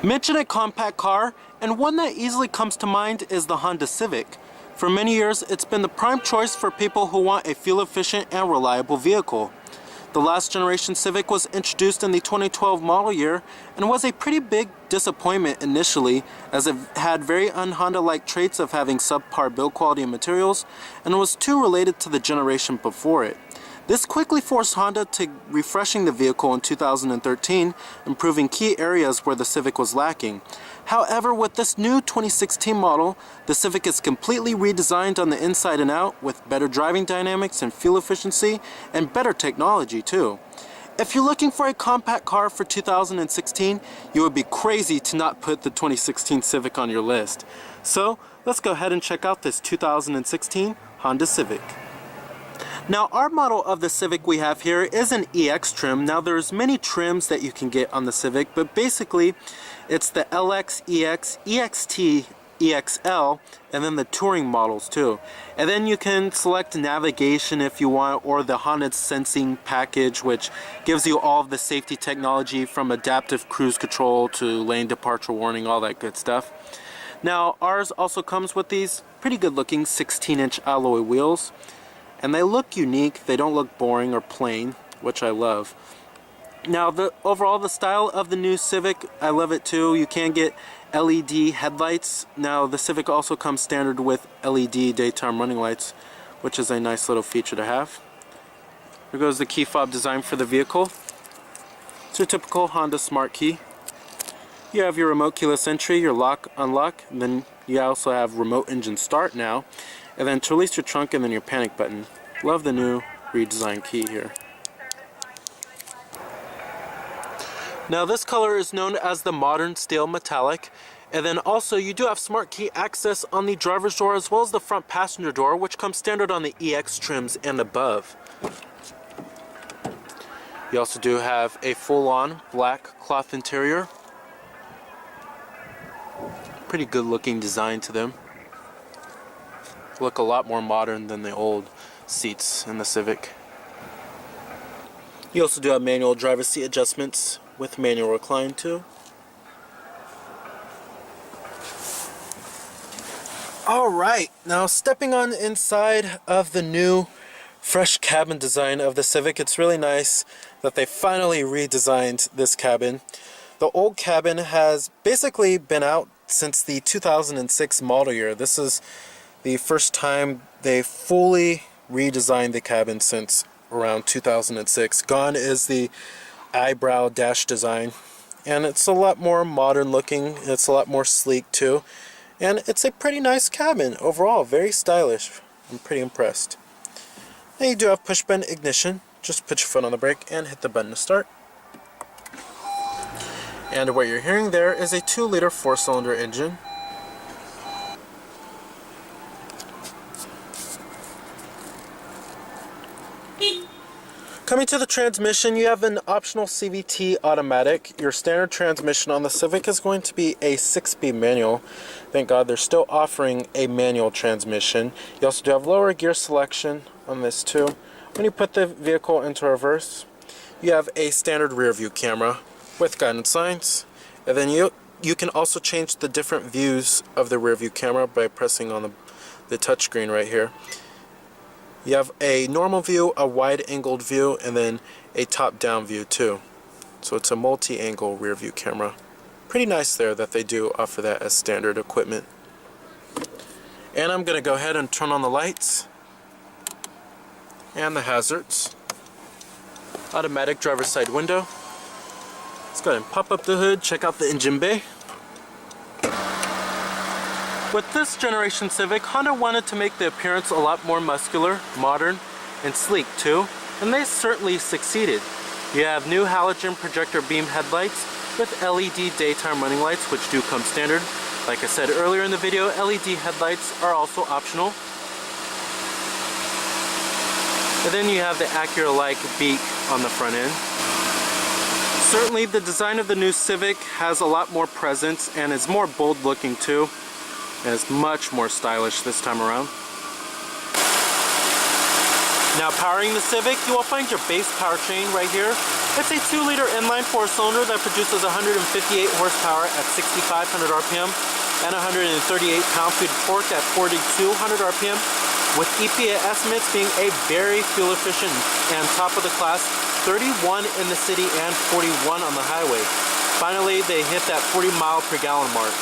Mention a compact car, and one that easily comes to mind is the Honda Civic. For many years, it's been the prime choice for people who want a fuel-efficient and reliable vehicle. The last generation Civic was introduced in the 2012 model year and was a pretty big disappointment initially, as it had very un-Honda-like traits of having subpar build quality and materials, and was too related to the generation before it. This quickly forced Honda to refreshing the vehicle in 2013, improving key areas where the Civic was lacking. However, with this new 2016 model, the Civic is completely redesigned on the inside and out with better driving dynamics and fuel efficiency and better technology too. If you're looking for a compact car for 2016, you would be crazy to not put the 2016 Civic on your list. So let's go ahead and check out this 2016 Honda Civic. Now, our model of the Civic we have here is an EX trim. Now, there's many trims that you can get on the Civic, but basically it's the LX, EX, EXT, EXL, and then the touring models too. And then you can select navigation if you want, or the Honda sensing package, which gives you all of the safety technology from adaptive cruise control to lane departure warning, all that good stuff. Now, ours also comes with these pretty good looking 16-inch alloy wheels. And they look unique, they don't look boring or plain, which I love. Now, overall, the style of the new Civic, I love it too. You can get LED headlights. Now, the Civic also comes standard with LED daytime running lights, which is a nice little feature to have. Here goes the key fob design for the vehicle. It's your typical Honda Smart Key. You have your remote keyless entry, your lock, unlock, and then you also have remote engine start now. And then to release your trunk, and then your panic button. Love the new redesigned key here. Now, this color is known as the Modern Steel Metallic. And then also you do have smart key access on the driver's door as well as the front passenger door, which comes standard on the EX trims and above. You also do have a full-on black cloth interior. Pretty good looking design to them. Look a lot more modern than the old seats in the Civic. You also do have manual driver's seat adjustments with manual recline too. Alright, now stepping on inside of the new fresh cabin design of the Civic, it's really nice that they finally redesigned this cabin. The old cabin has basically been out since the 2006 model year. This is the first time they fully redesigned the cabin since around 2006. Gone is the eyebrow dash design, and it's a lot more modern looking. It's a lot more sleek too, and it's a pretty nice cabin overall. Very stylish. I'm pretty impressed. Then you do have push button ignition. Just put your foot on the brake and hit the button to start. And what you're hearing there is a 2-liter 4-cylinder engine. Coming to the transmission, you have an optional CVT automatic. Your standard transmission on the Civic is going to be a 6-speed manual. Thank God they're still offering a manual transmission. You also do have lower gear selection on this too. When you put the vehicle into reverse, you have a standard rear view camera with guidance signs. And then you can also change the different views of the rear view camera by pressing on the touchscreen right here. You have a normal view, a wide-angled view, and then a top-down view too. So it's a multi-angle rear view camera. Pretty nice there that they do offer that as standard equipment. And I'm going to go ahead and turn on the lights and the hazards. Automatic driver's side window. Let's go ahead and pop up the hood, check out the engine bay. With this generation Civic, Honda wanted to make the appearance a lot more muscular, modern, and sleek too, and they certainly succeeded. You have new halogen projector beam headlights with LED daytime running lights, which do come standard. Like I said earlier in the video, LED headlights are also optional. And then you have the Acura-like beak on the front end. Certainly the design of the new Civic has a lot more presence and is more bold looking too. And it's much more stylish this time around. Now powering the Civic, you will find your base powertrain right here, It's a 2-liter inline 4-cylinder that produces 158 horsepower at 6,500 RPM and 138 pound-feet of torque at 4,200 RPM, with EPA estimates being a very fuel-efficient and top-of-the-class 31 in the city and 41 on the highway. Finally, they hit that 40 mile per gallon mark.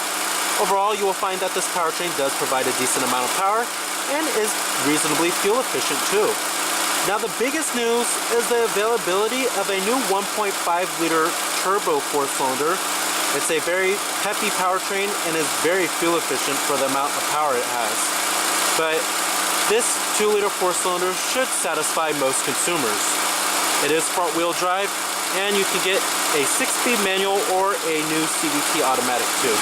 Overall, you will find that this powertrain does provide a decent amount of power and is reasonably fuel efficient too. Now the biggest news is the availability of a new 1.5-liter turbo 4-cylinder. It's a very peppy powertrain and is very fuel efficient for the amount of power it has. But this 2-liter 4-cylinder should satisfy most consumers. It is front-wheel drive, and you can get a 6-speed manual or a new CVT automatic too.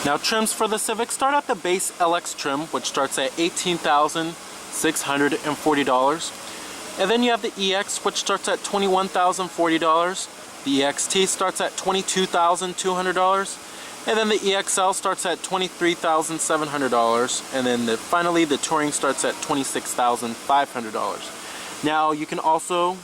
Now trims for the Civic start at the base LX trim, which starts at $18,640. And then you have the EX, which starts at $21,040. The EXT starts at $22,200. And then the EXL starts at $23,700. And then finally the Touring starts at $26,500. Now you can also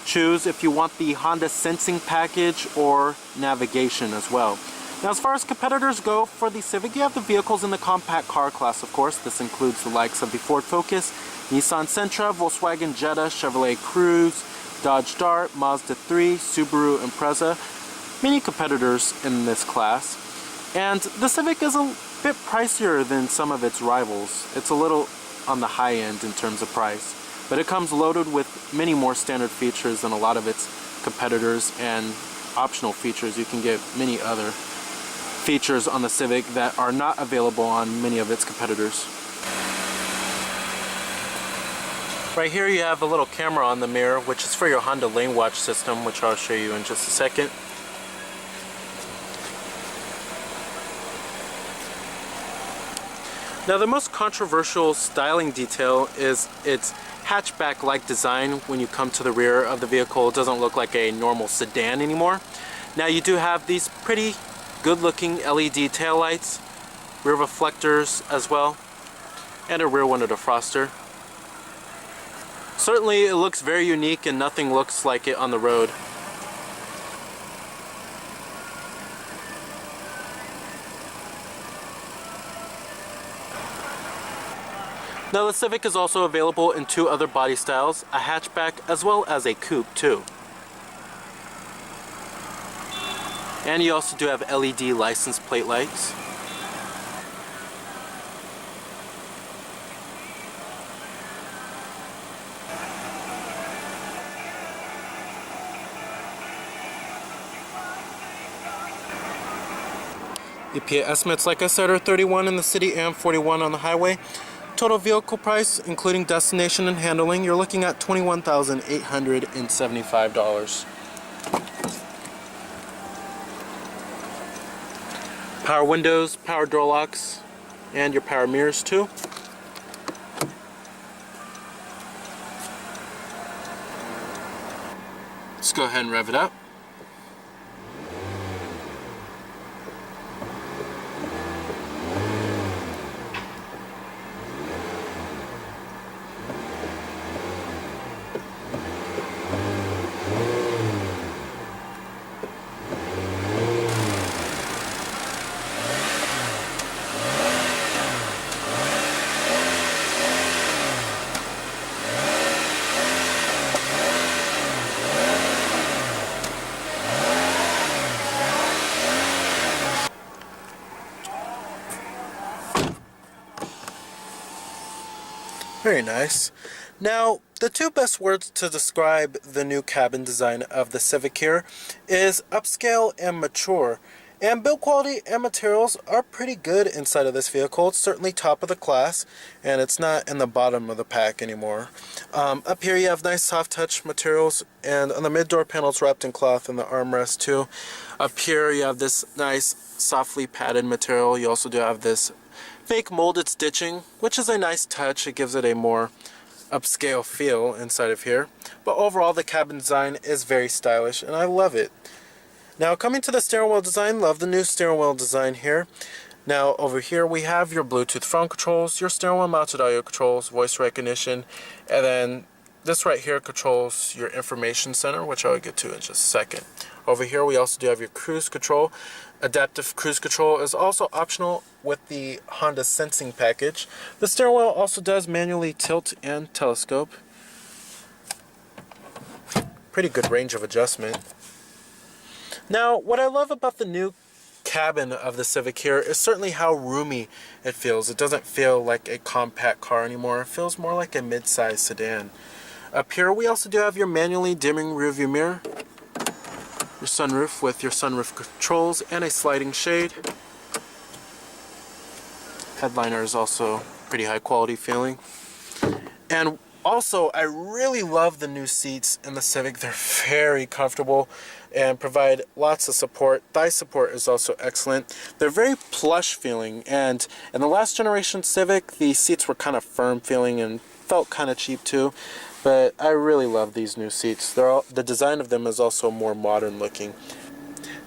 choose if you want the Honda Sensing package or navigation as well. Now as far as competitors go for the Civic, you have the vehicles in the compact car class, of course. This includes the likes of the Ford Focus, Nissan Sentra, Volkswagen Jetta, Chevrolet Cruze, Dodge Dart, Mazda 3, Subaru Impreza. Many competitors in this class. And the Civic is a bit pricier than some of its rivals. It's a little on the high end in terms of price. But it comes loaded with many more standard features than a lot of its competitors, and optional features. You can get many other features on the Civic that are not available on many of its competitors. Right here you have a little camera on the mirror, which is for your Honda lane watch system, which I'll show you in just a second. Now the most controversial styling detail is its hatchback-like design. When you come to the rear of the vehicle, it doesn't look like a normal sedan anymore. Now you do have these pretty good-looking LED taillights, rear reflectors as well, and a rear window defroster. Certainly it looks very unique and nothing looks like it on the road. Now the Civic is also available in 2 other body styles, a hatchback as well as a coupe too. And you also do have LED license plate lights. EPA estimates, like I said, are 31 in the city and 41 on the highway. Total vehicle price, including destination and handling, you're looking at $21,875. Power windows, power door locks, and your power mirrors too. Let's go ahead and rev it up. Very nice. Now, the 2 best words to describe the new cabin design of the Civic here is upscale and mature. And build quality and materials are pretty good inside of this vehicle. It's certainly top of the class, and it's not in the bottom of the pack anymore. Up here you have nice soft touch materials, and on the mid-door panel it's wrapped in cloth, and the armrest too. Up here you have this nice softly padded material. You also do have this fake molded stitching, which is a nice touch. It gives it a more upscale feel inside of here. But overall the cabin design is very stylish, and I love it. Now coming to the steering wheel design, love the new steering wheel design here. Now over here we have your Bluetooth phone controls, your steering wheel mounted audio controls, voice recognition, and then this right here controls your information center, which I'll get to in just a second. Over here we also do have your cruise control. Adaptive cruise control is also optional with the Honda Sensing package. The steering wheel also does manually tilt and telescope. Pretty good range of adjustment. Now, what I love about the new cabin of the Civic here is certainly how roomy it feels. It doesn't feel like a compact car anymore. It feels more like a mid-size sedan. Up here we also do have your manually dimming rearview mirror, your sunroof with your sunroof controls and a sliding shade. Headliner is also pretty high quality feeling. And also, I really love the new seats in the Civic. They're very comfortable and provide lots of support. Thigh support is also excellent. They're very plush feeling, and in the last generation Civic, the seats were kind of firm feeling and felt kind of cheap too. But I really love these new seats. The design of them is also more modern looking.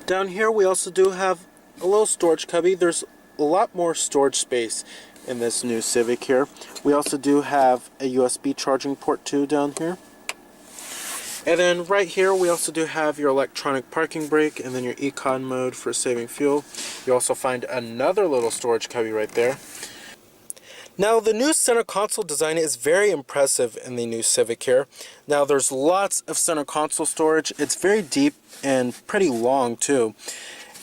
Down here we also do have a little storage cubby. There's a lot more storage space in this new Civic here. We also do have a USB charging port too down here. And then right here we also do have your electronic parking brake and then your econ mode for saving fuel. You also find another little storage cubby right there. Now the new center console design is very impressive in the new Civic here. Now there's lots of center console storage. It's very deep and pretty long too.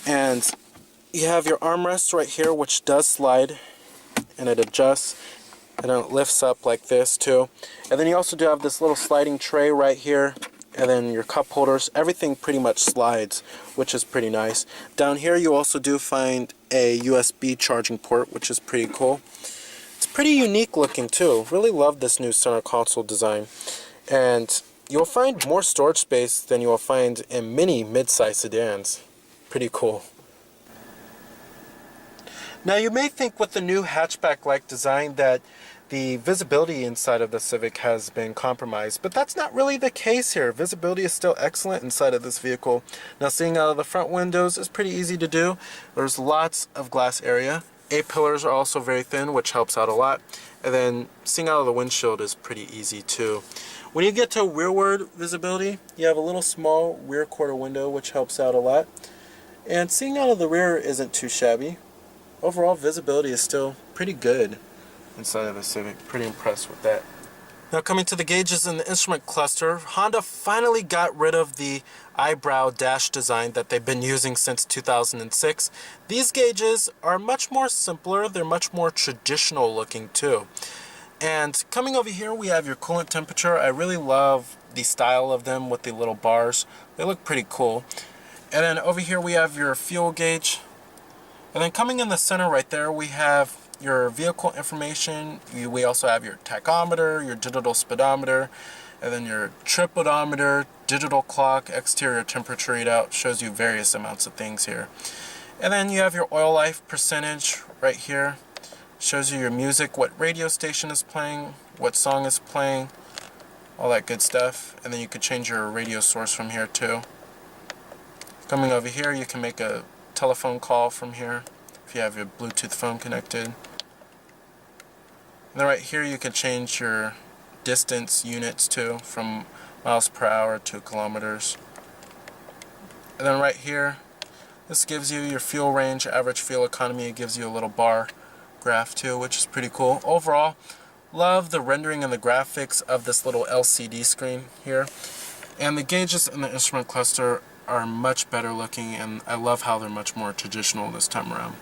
And you have your armrest right here, which does slide and it adjusts and then it lifts up like this too. And then you also do have this little sliding tray right here, and then your cup holders. Everything pretty much slides, which is pretty nice. Down here you also do find a USB charging port, which is pretty cool. It's pretty unique looking too. Really love this new center console design. And you'll find more storage space than you will find in many mid-size sedans. Pretty cool. Now you may think with the new hatchback-like design that the visibility inside of the Civic has been compromised, but that's not really the case here. Visibility is still excellent inside of this vehicle. Now seeing out of the front windows is pretty easy to do. There's lots of glass area. A-pillars are also very thin, which helps out a lot. And then seeing out of the windshield is pretty easy too. When you get to rearward visibility, you have a little small rear quarter window, which helps out a lot. And seeing out of the rear isn't too shabby. Overall visibility is still pretty good inside of the Civic. Pretty impressed with that. Now coming to the gauges and the instrument cluster, Honda finally got rid of the eyebrow dash design that they've been using since 2006. These gauges are much more simpler. They're much more traditional looking too. And coming over here we have your coolant temperature. I really love the style of them with the little bars. They look pretty cool. And then over here we have your fuel gauge. And then coming in the center right there, we have your vehicle information. We also have your tachometer, your digital speedometer, and then your trip odometer, digital clock, exterior temperature readout. Shows you various amounts of things here. And then you have your oil life percentage right here. Shows you your music, what radio station is playing, what song is playing, all that good stuff. And then you could change your radio source from here too. Coming over here, you can make a telephone call from here if you have your Bluetooth phone connected. And then right here you can change your distance units too, from miles per hour to kilometers. And then right here, this gives you your fuel range, average fuel economy. It gives you a little bar graph too, which is pretty cool. Overall, love the rendering and the graphics of this little LCD screen here. And the gauges in the instrument cluster are much better looking, and I love how they're much more traditional this time around.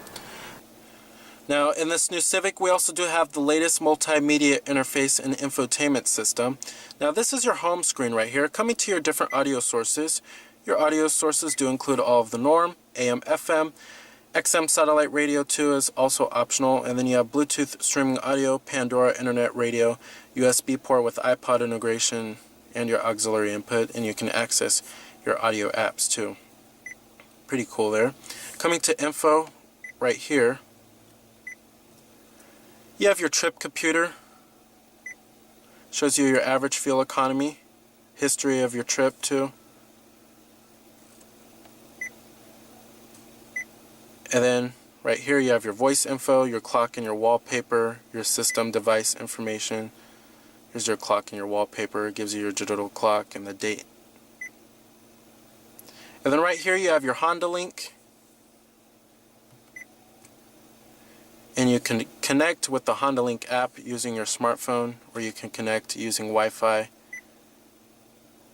Now in this new Civic we also do have the latest multimedia interface and infotainment system. Now this is your home screen right here, coming to your different audio sources. Your audio sources do include all of the norm, AM, FM, XM satellite radio too is also optional, and then you have Bluetooth streaming audio, Pandora internet radio, USB port with iPod integration, and your auxiliary input, and you can access your audio apps too. Pretty cool there. Coming to info right here, you have your trip computer. Shows you your average fuel economy, history of your trip too. And then right here you have your voice info, your clock and your wallpaper, your system device information, Here's your clock and your wallpaper. It gives you your digital clock and the date. And then right here you have your Honda link. And you can connect with the Honda Link app using your smartphone, or you can connect using Wi-Fi.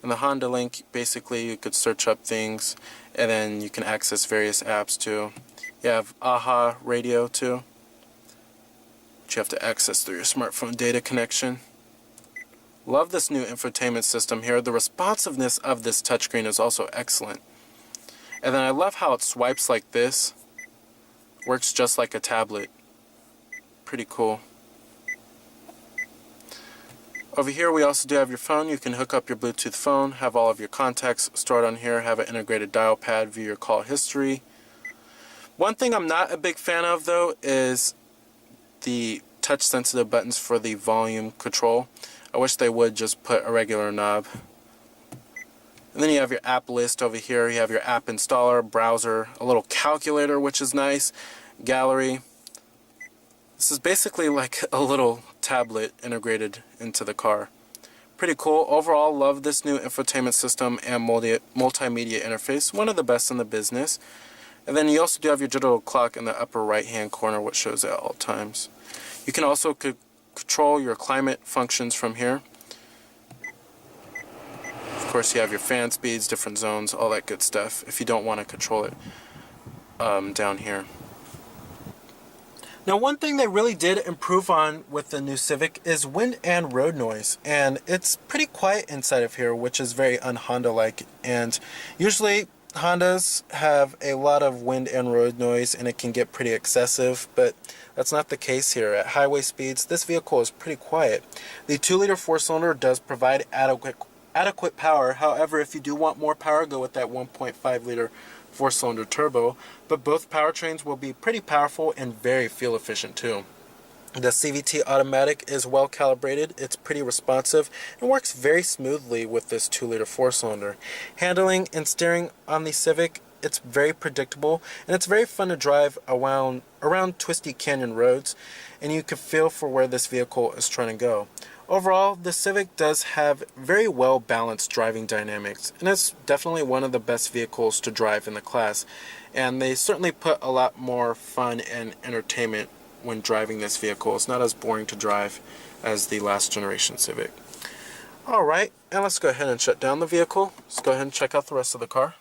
And the Honda Link, basically you could search up things, and then you can access various apps too. You have AHA radio too, which you have to access through your smartphone data connection. Love this new infotainment system here. The responsiveness of this touchscreen is also excellent. And then I love how it swipes like this. Works just like a tablet. Pretty cool. Over here we also do have your phone. You can hook up your Bluetooth phone, have all of your contacts stored on here, have an integrated dial pad, view your call history. One thing I'm not a big fan of though is the touch sensitive buttons for the volume control. I wish they would just put a regular knob. And then you have your app list over here. You have your app installer, browser, a little calculator which is nice, gallery. This is basically like a little tablet integrated into the car. Pretty cool. Overall, love this new infotainment system and multimedia interface. One of the best in the business. And then you also do have your digital clock in the upper right hand corner, which shows at all times. You can also control your climate functions from here. Of course, you have your fan speeds, different zones, all that good stuff if you don't want to control it down here. Now, one thing they really did improve on with the new Civic is wind and road noise, and it's pretty quiet inside of here, which is very un-Honda-like. And usually Hondas have a lot of wind and road noise, and it can get pretty excessive, but that's not the case here. At highway speeds, this vehicle is pretty quiet. The 2-liter 4-cylinder does provide adequate power. However, if you do want more power, go with that 1.5-liter 4-cylinder turbo, but both powertrains will be pretty powerful and very fuel efficient too. The CVT automatic is well calibrated, it's pretty responsive, and works very smoothly with this 2-liter 4-cylinder. Handling and steering on the Civic, it's very predictable, and it's very fun to drive around twisty canyon roads, and you can feel for where this vehicle is trying to go. Overall, the Civic does have very well balanced driving dynamics, and it's definitely one of the best vehicles to drive in the class, and they certainly put a lot more fun and entertainment when driving this vehicle. It's not as boring to drive as the last generation Civic. Alright, and let's go ahead and shut down the vehicle. Let's go ahead and check out the rest of the car.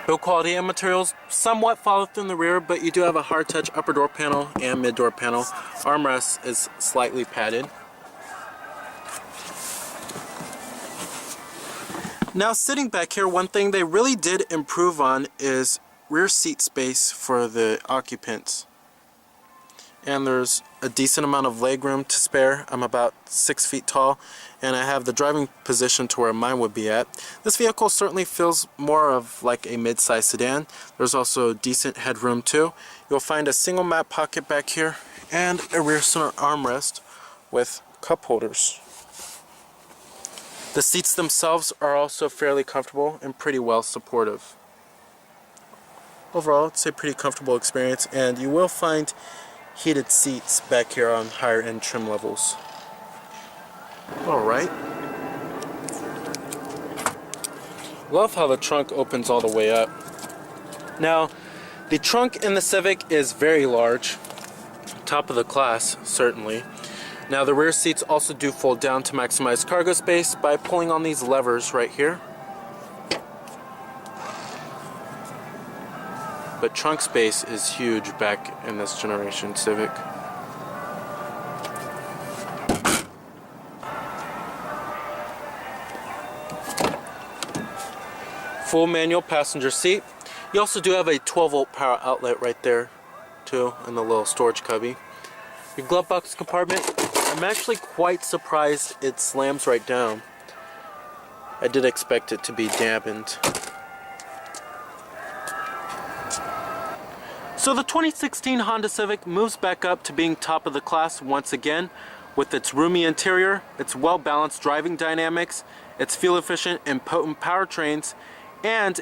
Build quality and materials somewhat follow through in the rear, but you do have a hard touch upper door panel and mid door panel. Armrest is slightly padded. Now, sitting back here, one thing they really did improve on is rear seat space for the occupants. And there's a decent amount of legroom to spare. I'm about 6 feet tall, and I have the driving position to where mine would be at. This vehicle certainly feels more of like a mid-size sedan. There's also decent headroom too. You'll find a single mat pocket back here and a rear center armrest with cup holders. The seats themselves are also fairly comfortable and pretty well supportive. Overall, it's a pretty comfortable experience, and you will find heated seats back here on higher end trim levels. Alright. Love how the trunk opens all the way up. Now, the trunk in the Civic is very large. Top of the class, certainly. Now, the rear seats also do fold down to maximize cargo space by pulling on these levers right here. But trunk space is huge back in this generation Civic. Full manual passenger seat. You also do have a 12-volt power outlet right there too in the little storage cubby. Your glove box compartment, I'm actually quite surprised it slams right down. I did expect it to be dampened. So the 2016 Honda Civic moves back up to being top of the class once again with its roomy interior, its well-balanced driving dynamics, its fuel-efficient and potent powertrains, and